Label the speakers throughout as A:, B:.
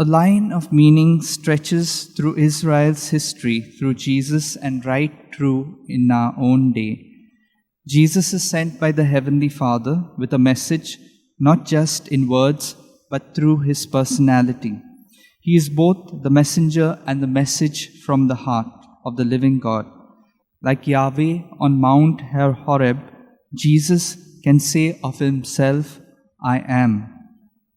A: A line of meaning stretches through Israel's history, through Jesus, and right through in our own day. Jesus is sent by the Heavenly Father with a message, not just in words, but through his personality. He is both the messenger and the message from the heart of the living God. Like Yahweh on Mount Horeb, Jesus can say of himself, I am.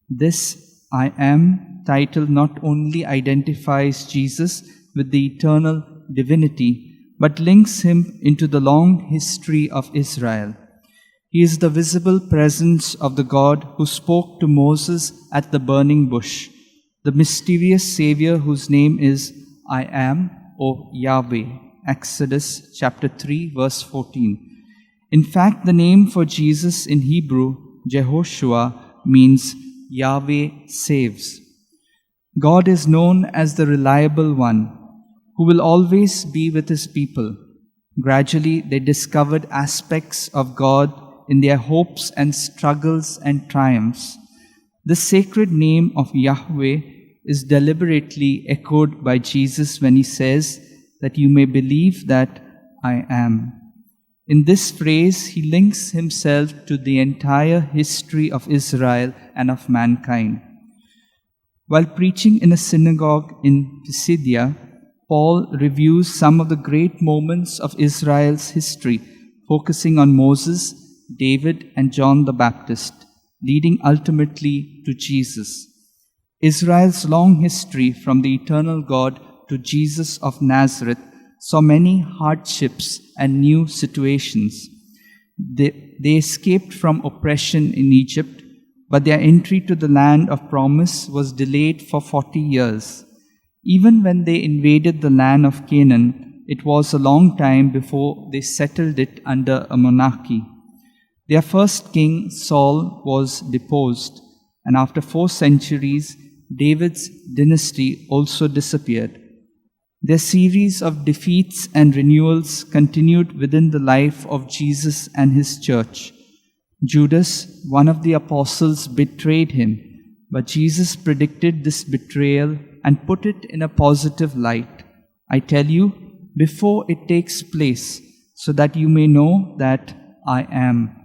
A: This I am title not only identifies Jesus with the eternal divinity, but links him into the long history of Israel. He is the visible presence of the God who spoke to Moses at the burning bush, the mysterious Savior whose name is I am, or Yahweh. Exodus chapter 3, verse 14. In fact, the name for Jesus in Hebrew, Jehoshua, means Yahweh saves. God is known as the reliable one, who will always be with his people. Gradually, they discovered aspects of God in their hopes and struggles and triumphs. The sacred name of Yahweh is deliberately echoed by Jesus when he says that you may believe that I am. In this phrase, he links himself to the entire history of Israel and of mankind. While preaching in a synagogue in Pisidia, Paul reviews some of the great moments of Israel's history, focusing on Moses, David, and John the Baptist, leading ultimately to Jesus. Israel's long history from the eternal God to Jesus of Nazareth saw many hardships and new situations. They escaped from oppression in Egypt, but their entry to the land of promise was delayed for 40 years. Even when they invaded the land of Canaan, it was a long time before they settled it under a monarchy. Their first king, Saul, was deposed, and after 4 centuries, David's dynasty also disappeared. Their series of defeats and renewals continued within the life of Jesus and his church. Judas, one of the apostles, betrayed him, but Jesus predicted this betrayal and put it in a positive light. I tell you, before it takes place, so that you may know that I am.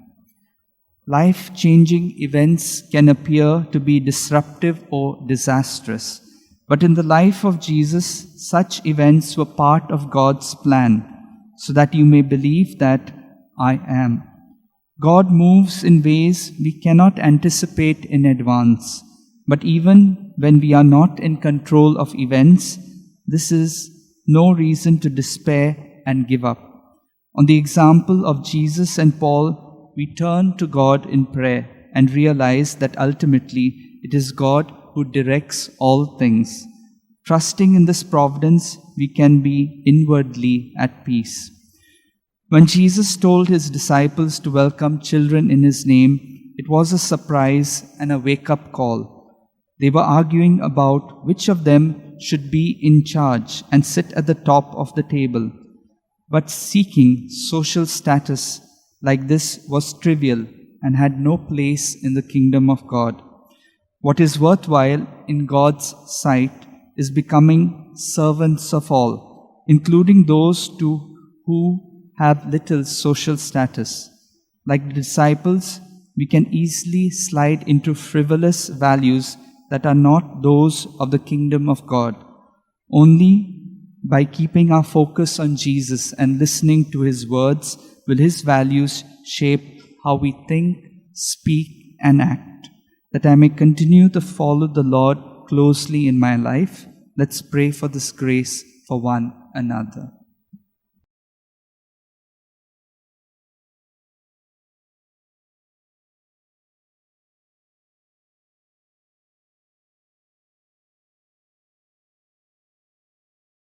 A: Life-changing events can appear to be disruptive or disastrous, but in the life of Jesus, such events were part of God's plan, so that you may believe that I am. God moves in ways we cannot anticipate in advance, but even when we are not in control of events, this is no reason to despair and give up. On the example of Jesus and Paul, we turn to God in prayer and realize that ultimately it is God who directs all things. Trusting in this providence, we can be inwardly at peace. When Jesus told his disciples to welcome children in his name, it was a surprise and a wake-up call. They were arguing about which of them should be in charge and sit at the top of the table. But seeking social status like this was trivial and had no place in the kingdom of God. What is worthwhile in God's sight is becoming servants of all, including those who have little social status. Like the disciples, we can easily slide into frivolous values that are not those of the kingdom of God. Only by keeping our focus on Jesus and listening to his words will his values shape how we think, speak, and act. That I may continue to follow the Lord closely in my life, let's pray for this grace for one another.